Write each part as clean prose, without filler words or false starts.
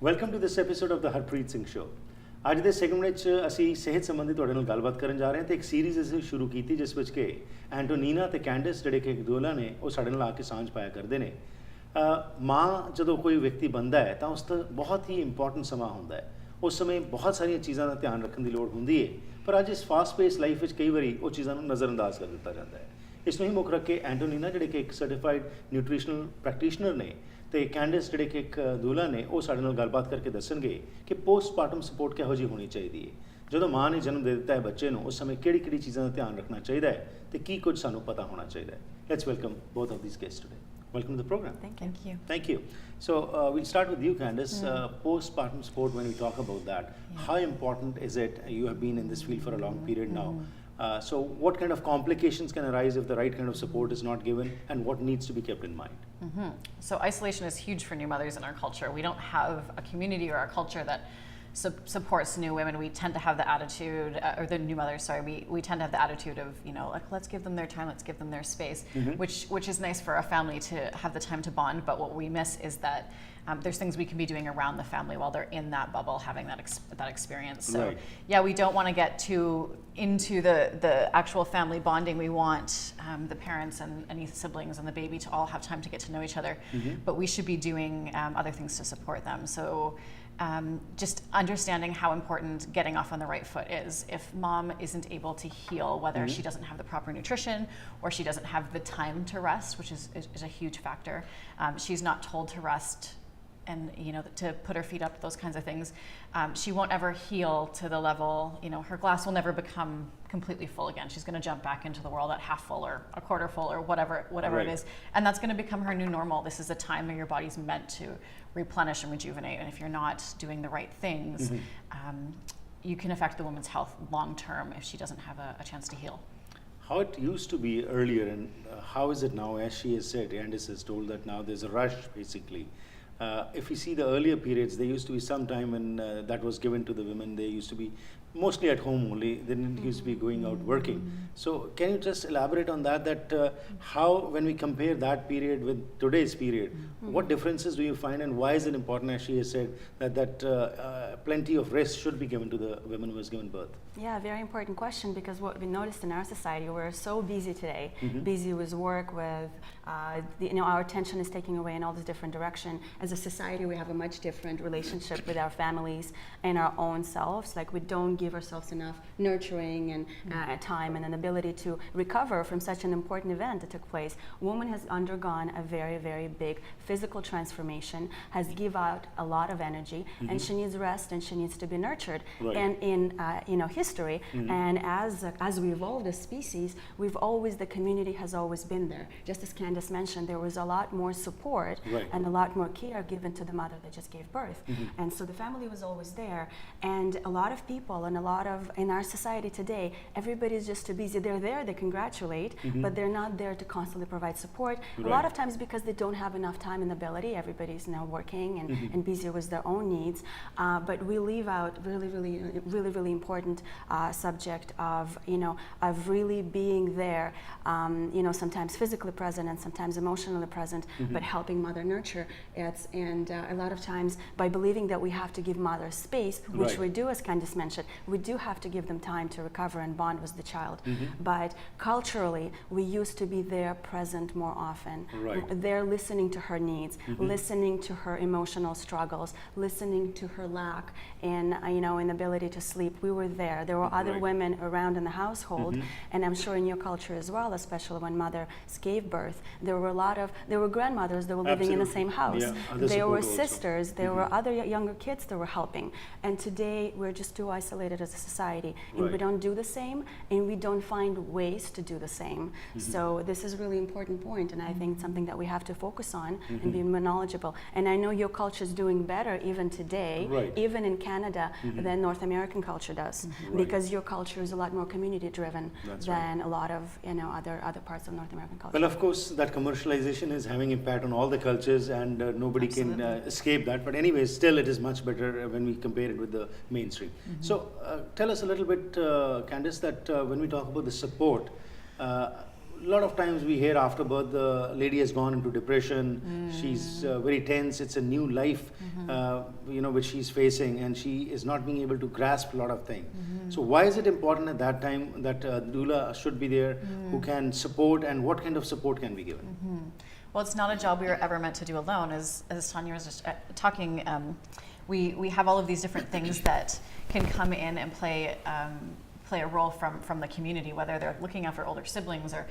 Welcome to this episode of the Harpreet Singh show. ਅੱਜ ਦੇ segment ਵਿੱਚ ਅਸੀਂ ਸਿਹਤ ਸੰਬੰਧੀ ਤੁਹਾਡੇ ਨਾਲ ਗੱਲਬਾਤ ਕਰਨ ਜਾ ਰਹੇ ਹਾਂ ਤੇ ਇੱਕ ਸੀਰੀਜ਼ ਅਸੀਂ ਸ਼ੁਰੂ ਕੀਤੀ ਜਿਸ ਵਿੱਚ ਕਿ ਐਂਟੋਨੀਨਾ ਤੇ ਕੈਂਡਿਸ ਜਿਹੜੇ ਕਿ ਇੱਕ ਦੋਲਾ ਨੇ ਉਹ ਸਾਡੇ ਨਾਲ ਆ ਕੇ ਸਾਂਝ ਪਾਇਆ ਕਰਦੇ ਨੇ। ਮਾਂ ਜਦੋਂ ਕੋਈ ਵਿਅਕਤੀ ਬਣਦਾ ਹੈ ਤਾਂ ਉਸ ਦਾ ਬਹੁਤ ਹੀ ਇੰਪੋਰਟੈਂਟ ਸਮਾਂ ਹੁੰਦਾ ਹੈ। ਉਸ ਸਮੇਂ ਬਹੁਤ ਸਾਰੀਆਂ ਚੀਜ਼ਾਂ ਦਾ ਧਿਆਨ ਰੱਖਣ ਦੀ ਲੋੜ ਹੁੰਦੀ ਹੈ, ਪਰ ਅੱਜ ਇਸ ਫਾਸਟ ਪੇਸ ਲਾਈਫ ਵਿੱਚ ਕਈ ਵਾਰੀ ਉਹ ਚੀਜ਼ਾਂ ਨੂੰ ਨਜ਼ਰਅੰਦਾਜ਼ ਕਰ ਦਿੱਤਾ ਜਾਂਦਾ ਹੈ। ਇਸ ਨੂੰ ਹੀ ਮੁੱਖ ਰੱਖ ਕੇ ਐਂਟੋਨੀਨਾ ਜਿਹੜੇ ਕਿ ਇੱਕ ਸਰਟੀਫਾਈਡ ਨਿਊਟ੍ਰੀਸ਼ਨਲ ਪ੍ਰੈਕਟੀਸ਼ਨਰ ਨੇ ਤੇ ਕੈਂਡਿਸ ਜਿਹੜੇ ਕਿ ਇੱਕ ਦੂਲਾ ਨੇ ਉਹ ਸਾਡੇ ਨਾਲ ਗੱਲਬਾਤ ਕਰਕੇ ਦੱਸਣਗੇ ਕਿ ਪੋਸਟਮਾਰਟਮ ਸਪੋਰਟ ਕਿਹੋ ਜਿਹੀ ਹੋਣੀ ਚਾਹੀਦੀ ਹੈ। ਜਦੋਂ ਮਾਂ ਨੇ ਜਨਮ ਦੇ ਦਿੱਤਾ ਹੈ ਬੱਚੇ ਨੂੰ, ਉਸ ਸਮੇਂ ਕਿਹੜੀ ਕਿਹੜੀ ਚੀਜ਼ਾਂ ਦਾ ਧਿਆਨ ਰੱਖਣਾ ਚਾਹੀਦਾ ਹੈ ਤੇ ਕੀ ਕੁਝ ਸਾਨੂੰ ਪਤਾ ਹੋਣਾ ਚਾਹੀਦਾ ਹੈ। Let's welcome both of these guests today. Welcome to the program. Thank you. Thank you. So we'll start with you, Candice. Postpartum support, when we talk about that, how important is it? You have been in this field for a long period now. So what kind of complications can arise if the right kind of support is not given, and what needs to be kept in mind? So isolation is huge for new mothers in our culture. We don't have a community or a culture that supports new women. We tend to have the attitude, or the new mothers, sorry, we tend to have the attitude of, you know, like, let's give them their time, let's give them their space, which is nice for a family to have the time to bond, but what we miss is that there's things we can be doing around the family while they're in that bubble having that experience. So yeah, we don't want to get too into the actual family bonding. We want the parents and any siblings and the baby to all have time to get to know each other, but we should be doing other things to support them. So just understanding how important getting off on the right foot is. If mom isn't able to heal, whether she doesn't have the proper nutrition or she doesn't have the time to rest, which is a huge factor, she's not told to rest and, you know, to put her feet up, those kinds of things, she won't ever heal to the level, you know, her glass will never become completely full again. She's going to jump back into the world at half full or a quarter full or whatever it is, and that's going to become her new normal. This is a time where your body's meant to replenish and rejuvenate, and if you're not doing the right things, you can affect the woman's health long term if she doesn't have a chance to heal. How it used to be earlier and how is it now? As she has said, Candice has told that now there's a rush basically. If you see the earlier periods, there used to be some time when that was given to the women. They used to be mostly at home only. They didn't used to be going out working. So can you just elaborate on that how, when we compare that period with today's period, what differences do you find, and why is it important, as she has said, that plenty of rest should be given to the women who has given birth? Yeah, very important question, because what we noticed in our society, we're so busy today, busy with work, with you know, our attention is taking away in all this different direction. As a society, we have a much different relationship with our families and our own selves. Like, we don't give ourselves enough nurturing and time and an ability to recover from such an important event that took place. Woman has undergone a very, very big physical transformation, has give out a lot of energy, and she needs rest and she needs to be nurtured. And in you know, history, and as we evolved as species, the community has always been there. Just as Candice mentioned, there was a lot more support and a lot more care given to the mother that just gave birth, and so the family was always there. And a lot of people, and a lot of, in our society today, everybody's just too busy. They're there, they congratulate, but they're not there to constantly provide support. A lot of times because they don't have enough time and ability. Everybody's now working and busy with their own needs. But we leave out really important subject of, you know, of really being there, you know, sometimes physically present and sometimes emotionally present, but helping mother nurture. And a lot of times by believing that we have to give mothers space, which we do, as Candice mentioned, we do have to give them time to recover and bond with the child. But culturally, we used to be there present more often. There listening to her needs, listening to her emotional struggles, listening to her lack in, you know, inability to sleep. We were there. There were other women around in the household, and I'm sure in your culture as well, especially when mothers gave birth, there were grandmothers that were living in the same house. There were sisters, there were other younger kids that were helping. And today we're just too isolated isolated as a society, and we Right. don't do the same, and we don't find ways to do the same. So this is really important point, and I think it's something that we have to focus on and be more knowledgeable. And I know your culture is doing better even today, Right. even in Canada, than North American culture does, because your culture is a lot more community driven That's than a lot of other parts of North American culture. Well, of course, that commercialization is having impact on all the cultures, and nobody can Absolutely. escape that. But anyway, still, it is much better when we compare it with the mainstream. So, tell us a little bit, Candice, that when we talk about the support, a lot of times we hear after birth the lady has gone into depression. She's very tense. It's a new life, which she's facing, and she is not being able to grasp a lot of things. So why is it important at that time that doula should be there, who can support, and what kind of support can be given? Well, it's not a job we were ever meant to do alone. As Tanya was just talking, we have all of these different things that can come in and play a role from the community, whether they're looking after older siblings or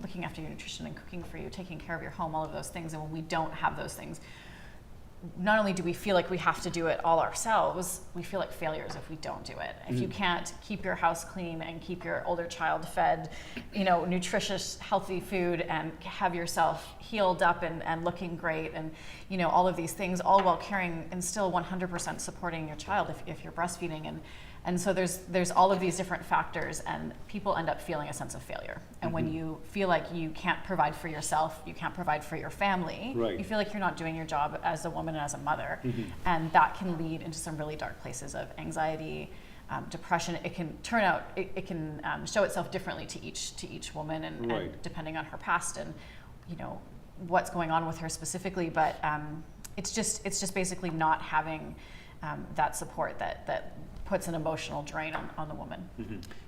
looking after your nutrition and cooking for you, taking care of your home, all of those things. And when we don't have those things, not only do we feel like we have to do it all ourselves, we feel like failures if we don't do it. If you can't keep your house clean and keep your older child fed, nutritious, healthy food, and have yourself healed up and looking great, and all of these things, all while caring and still 100% supporting your child if you're breastfeeding, and so there's all of these different factors, and people end up feeling a sense of failure. And when you feel like you can't provide for yourself, you can't provide for your family, Right. you feel like you're not doing your job as a woman and as a mother, and that can lead into some really dark places of anxiety, depression. It can turn out, it can show itself differently to each woman, and Right. depending on her past and what's going on with her specifically. But it's just basically not having that support that puts an emotional drain on the woman.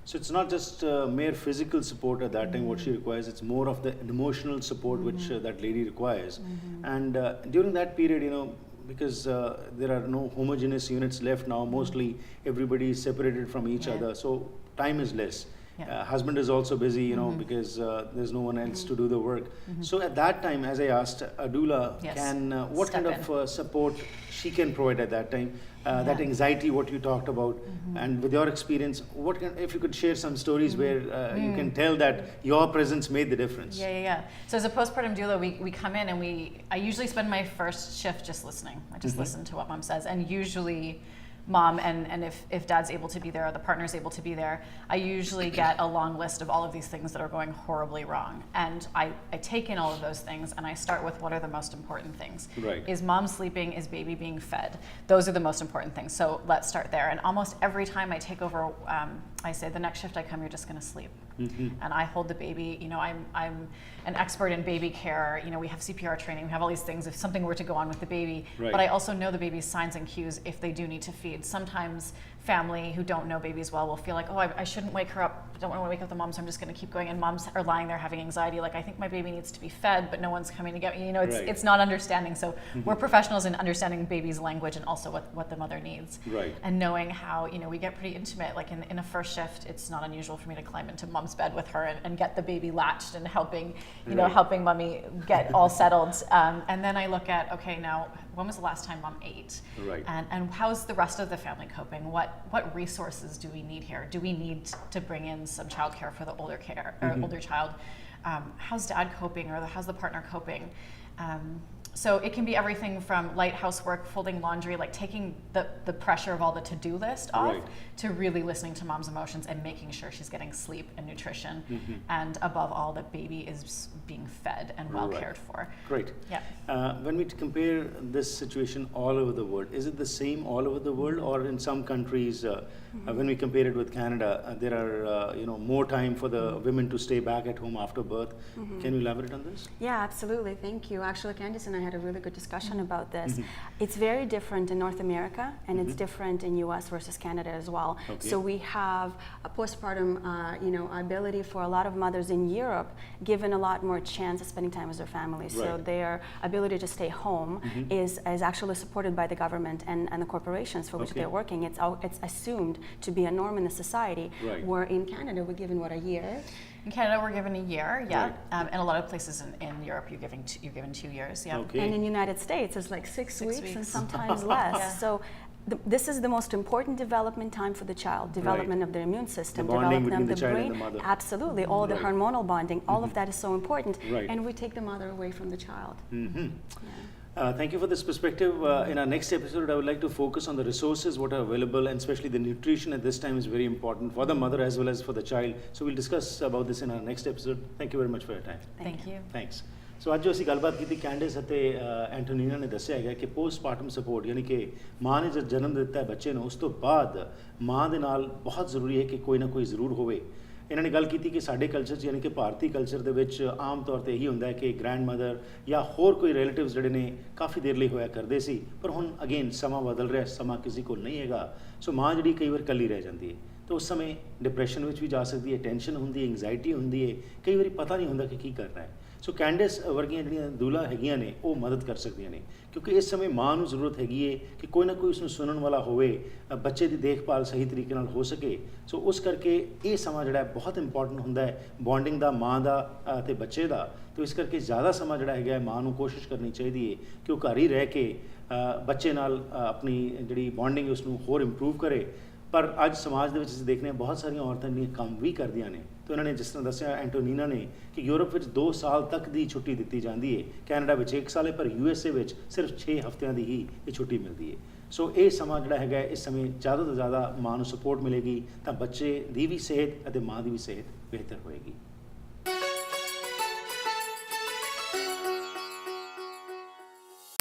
So it's not just mere physical support at that time what she requires, it's more of the emotional support which that lady requires. And during that period, because there are no homogeneous units left now, mostly everybody is separated from each Yeah. other, so time is less. Yeah. Husband is also busy, because there's no one else to do the work. So at that time, as I asked, a doula Yes. can, what Step kind of support she can provide at that time? That Yeah. anxiety, what you talked about, and with your experience, if you could share some stories where you can tell that your presence made the difference. Yeah. So as a postpartum doula, we come in and I usually spend my first shift just listening. I just listen to what mom says, and usually mom and if dad's able to be there or the partner's able to be there, I usually get a long list of all of these things that are going horribly wrong. And I take in all of those things, and I start with what are the most important things. Right. Is mom sleeping? Is baby being fed? Those are the most important things. So let's start there. And almost every time I take over, I say, the next shift I come, you're just going to sleep. And I hold the baby. I'm an expert in baby care. We have CPR training. We have all these things if something were to go on with the baby. Right. But I also know the baby's signs and cues if they do need to feed. Sometimes family who don't know babies well will feel like, oh, I shouldn't wake her up. I don't want to wake up the mom, so I'm just going to keep going. And moms are lying there having anxiety, like, I think my baby needs to be fed, but no one's coming to get me. Right. It's not understanding. So we're professionals in understanding baby's language and also what the mother needs. Right. And knowing how, we get pretty intimate. Like in a first shift, it's not unusual for me to climb into mom's bed with her and get the baby latched and helping, Right. helping mommy get all settled. And then I look at, okay, now, when was the last time mom ate? Right. And how's the rest of the family coping? What resources do we need here? Do we need to bring in some childcare for the older child? How's dad coping, or how's the partner coping? So it can be everything from light housework, folding laundry, like taking the pressure of all the to-do list off, Right. to really listening to mom's emotions and making sure she's getting sleep and nutrition, and above all, that baby is being fed and well Right. cared for. Great. Yeah. When we compare this situation all over the world, is it the same all over the world, or in some countries, when we compare it with Canada, there are more time for the women to stay back at home after birth? Can you elaborate on this? Yeah, absolutely. Thank you. Actually, Candice and I had a really good discussion about this. It's very different in North America, and it's different in US versus Canada as well. Okay. So we have a postpartum, ability for a lot of mothers in Europe, given a lot more chance of spending time with their families. So Right. their ability to stay home is actually supported by the government and the corporations for which Okay. they're working. It's assumed to be a norm in the society. Right. Where in Canada we're given a year. In Canada, we're given a year, yeah, Right. and a lot of places in Europe, you're given 2 years, yeah. Okay. And in the United States, it's like 6 weeks and weeks. sometimes less. Yeah. So this is the most important development time for the child, development of their immune system, bonding development between of the child and brain. the mother. Absolutely, all the Right. hormonal bonding, all of that is so important. Right. And we take the mother away from the child. Mhm. Yeah. Thank you for this perspective. In our next episode, I would like to focus on the resources what are available, and especially the nutrition at this time is very important for the mother as well as for the child. So we'll discuss about this in our next episode. Thank you very much for your time. Thank you. Thanks so ਅੱਜ ਜੋ ਅਸੀਂ ਗੱਲਬਾਤ ਕੀਤੀ Candice ਅਤੇ ਐਂਟੋਨੀਨਾ ਨੇ ਦੱਸਿਆ ਹੈਗਾ ਕਿ ਪੋਸਟਮਾਰਟਮ ਸਪੋਰਟ ਯਾਨੀ ਕਿ ਮਾਂ ਨੇ ਜਦ ਜਨਮ ਦਿੱਤਾ ਹੈ ਬੱਚੇ ਨੂੰ ਉਸ ਤੋਂ ਬਾਅਦ ਮਾਂ ਦੇ ਨਾਲ ਬਹੁਤ ਜ਼ਰੂਰੀ ਹੈ ਕਿ ਕੋਈ ਨਾ ਕੋਈ ਜ਼ਰੂਰ ਹੋਵੇ। ਇਹਨਾਂ ਨੇ ਗੱਲ ਕੀਤੀ ਕਿ ਸਾਡੇ ਕਲਚਰ 'ਚ ਯਾਨੀ ਕਿ ਭਾਰਤੀ ਕਲਚਰ ਦੇ ਵਿੱਚ ਆਮ ਤੌਰ 'ਤੇ ਇਹੀ ਹੁੰਦਾ ਹੈ ਕਿ ਗ੍ਰੈਂਡ ਮਦਰ ਜਾਂ ਹੋਰ ਕੋਈ ਰਿਲੇਟਿਵਸ ਜਿਹੜੇ ਨੇ ਕਾਫੀ ਦੇਰ ਲਈ ਹੋਇਆ ਕਰਦੇ ਸੀ, ਪਰ ਹੁਣ ਅਗੇਨ ਸਮਾਂ ਬਦਲ ਰਿਹਾ, ਸਮਾਂ ਕਿਸੇ ਕੋਲ ਨਹੀਂ ਹੈਗਾ। ਸੋ ਮਾਂ ਜਿਹੜੀ ਕਈ ਵਾਰ ਇਕੱਲੀ ਰਹਿ ਜਾਂਦੀ ਹੈ ਤਾਂ ਉਸ ਸਮੇਂ ਡਿਪਰੈਸ਼ਨ ਵਿੱਚ ਵੀ ਜਾ ਸਕਦੀ ਹੈ, ਟੈਨਸ਼ਨ ਹੁੰਦੀ ਹੈ, ਐਂਗਜ਼ਾਇਟੀ ਹੁੰਦੀ ਹੈ, ਕਈ ਵਾਰੀ ਪਤਾ ਨਹੀਂ ਹੁੰਦਾ ਕਿ ਕੀ ਕਰਨਾ ਹੈ। ਸੋ ਕੈਂਡਿਸ ਵਰਗੀਆਂ ਜਿਹੜੀਆਂ ਦੂਲਾ ਹੈਗੀਆਂ ਨੇ ਉਹ ਮਦਦ ਕਰ ਸਕਦੀਆਂ ਨੇ, ਕਿਉਂਕਿ ਇਸ ਸਮੇਂ ਮਾਂ ਨੂੰ ਜ਼ਰੂਰਤ ਹੈਗੀ ਹੈ ਕਿ ਕੋਈ ਨਾ ਕੋਈ ਉਸਨੂੰ ਸੁਣਨ ਵਾਲਾ ਹੋਵੇ, ਬੱਚੇ ਦੀ ਦੇਖਭਾਲ ਸਹੀ ਤਰੀਕੇ ਨਾਲ ਹੋ ਸਕੇ। ਸੋ ਉਸ ਕਰਕੇ ਇਹ ਸਮਾਂ ਜਿਹੜਾ ਹੈ ਬਹੁਤ ਇੰਪੋਰਟੈਂਟ ਹੁੰਦਾ ਹੈ ਬੌਂਡਿੰਗ ਦਾ, ਮਾਂ ਦਾ ਅਤੇ ਬੱਚੇ ਦਾ। ਤੋ ਇਸ ਕਰਕੇ ਜ਼ਿਆਦਾ ਸਮਾਂ ਜਿਹੜਾ ਹੈਗਾ ਮਾਂ ਨੂੰ ਕੋਸ਼ਿਸ਼ ਕਰਨੀ ਚਾਹੀਦੀ ਹੈ ਕਿ ਉਹ ਘਰ ਹੀ ਰਹਿ ਕੇ ਬੱਚੇ ਨਾਲ ਆਪਣੀ ਜਿਹੜੀ ਬੌਂਡਿੰਗ ਉਸ ਨੂੰ ਹੋਰ ਇੰਪਰੂਵ ਕਰੇ। ਪਰ ਅੱਜ ਸਮਾਜ ਦੇ ਵਿੱਚ ਅਸੀਂ ਦੇਖਦੇ ਹਾਂ ਬਹੁਤ ਸਾਰੀਆਂ ਔਰਤਾਂ ਜਿਹੜੀਆਂ ਕੰਮ ਵੀ ਕਰਦੀਆਂ ਨੇ। ਤੇ ਉਹਨਾਂ ਨੇ ਜਿਸ ਤਰ੍ਹਾਂ ਦੱਸਿਆ ਐਂਟੋਨੀਨਾ ਨੇ ਕਿ ਯੂਰਪ ਵਿੱਚ 2 ਸਾਲ ਤੱਕ ਦੀ ਛੁੱਟੀ ਦਿੱਤੀ ਜਾਂਦੀ ਹੈ, ਕੈਨੇਡਾ ਵਿੱਚ 1 ਸਾਲ ਹੈ, ਪਰ USA ਵਿੱਚ ਸਿਰਫ 6 ਹਫ਼ਤਿਆਂ ਦੀ ਹੀ ਇਹ ਛੁੱਟੀ ਮਿਲਦੀ ਹੈ। ਸੋ ਇਹ ਸਮਾਂ ਜਿਹੜਾ ਹੈਗਾ ਇਸ ਸਮੇਂ ਜ਼ਿਆਦਾ ਤੋਂ ਜ਼ਿਆਦਾ ਮਾਂ ਨੂੰ ਸਪੋਰਟ ਮਿਲੇਗੀ ਤਾਂ ਬੱਚੇ ਦੀ ਵੀ ਸਿਹਤ ਅਤੇ ਮਾਂ ਦੀ ਵੀ ਸਿਹਤ ਬਿਹਤਰ ਹੋਏਗੀ।